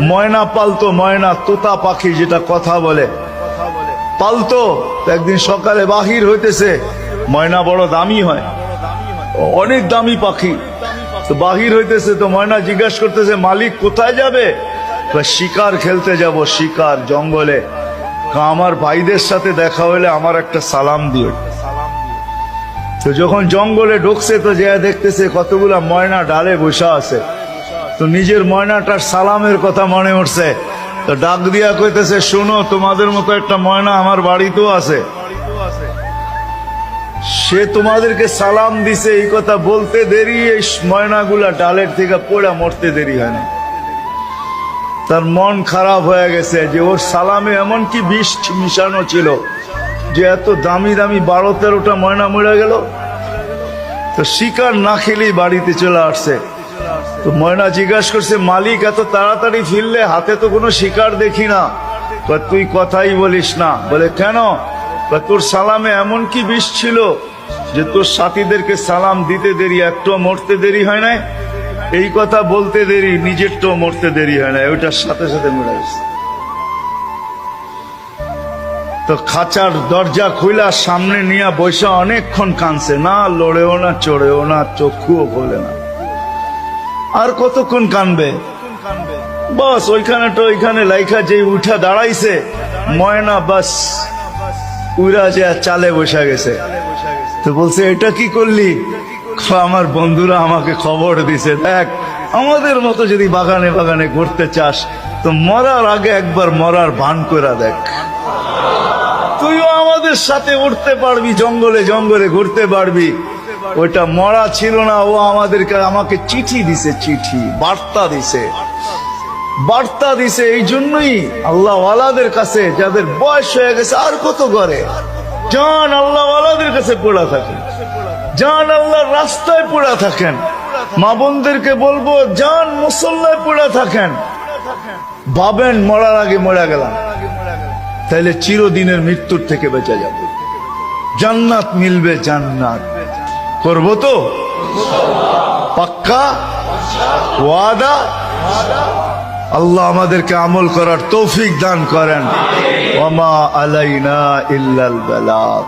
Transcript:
ময়না পালতো, ময়না তোতা পাখি যেটা কথা বলে পালতো। একদিন সকালে বাহির হইতেছে, ময়না বড় দামি হয়, অনেক দামি পাখি। তো বাহির হইতেছে, তো ময়না জিজ্ঞাসা করতেছে মালিক কোথায় যাবে? শিকার খেলতে যাব, শিকার জঙ্গলে। আমার ভাইদের সাথে দেখা হইলে আমার একটা সালাম দিও। তো যখন জঙ্গলে ঢুকছে তো যে দেখতেছে কতগুলা ময়না ডালে বসা আছে। তো নিজের ময়নাটার সালামের কথা মনে উঠছে, তো ডাক দিয়া কইতেছে শোনো, তোমাদের মতো একটা ময়না আমার বাড়িতেও আছে, সে তোমাদেরকে সালাম দিছে। এই কথা বলতে দেরি এই ময়নাগুলা ডালের থেকে পড়া মরতে দেরি হয় না। তার মন খারাপ হয়ে গেছে যে ওর সালামে এমন কি বিষ মিশানো ছিল যে এত দামি দামি 12-13টা ময়না মরে গেল। তো শিকার না খেলেই বাড়িতে চলে আসছে। তো ময়না জিজ্ঞাসা করছে মালিক এত তাড়াতাড়ি ফিরলে, হাতে তো কোনো শিকার দেখি না। তুই কথাই বলিস না। বলে কেন? তোর সালামে এমন কি বিষ ছিল যে তোর সাথীদেরকে সালাম দিতে দেরি, একটু মরতে দেরি হয় না। এই কথা বলতে দেরি, নিজের তো মরতে দেরি হয় না, ওইটার সাথে সাথে মরে গেছে। তো খাঁচার দরজা খুইলা সামনে নিয়ে বৈশা অনেকক্ষণ কাঁদছে, না লড়েও না চড়েও না, চক্ষুও খোলে না। আর কতক্ষণ কানবে? বাস ওইখানে তো ওইখানে লাইখা যে উঠা দাঁড়াইছে ময়না, বাস উড়া যে চালে বসা গেছে। তো বলছে এটা কি করলি? আমার বন্ধুরা আমাকে খবর দিছে, দেখ আমাদের মতো যদি বাগানে বাগানে ঘুরতে চাস তো মরার আগে একবার মরার ভান করে দেখ, তুইও আমাদের সাথে উঠতে পারবি, জঙ্গলে জঙ্গলে ঘুরতে পারবি। ওইটা মরা ছিল না, ও আমাকে চিঠি দিছে, চিঠি বার্তা দিছে, বার্তা দিছে। এই জন্যই আল্লাহ ওয়ালাদের কাছে যাদের বয়স হয়ে গেছে আর কত করে জান আল্লাহ ওয়ালাদের কাছে পড়া থাকে, জান আল্লাহর রাস্তায় পড়া থাকেন। মা বোনদেরকে বলবো জান মুসল্লায় পড়া থাকেন। ভাবেন মরার আগে মরা গেলাম, তাইলে চিরদিনের মৃত্যুর থেকে বেঁচে যাবে, জান্নাত মিলবে। জান্নাত করবো তো পাক্কা ওয়াদা। আল্লাহ আমাদেরকে আমল করার তৌফিক দান করেন। ওয়া মা আলাইনা ইল্লাল বালাগ।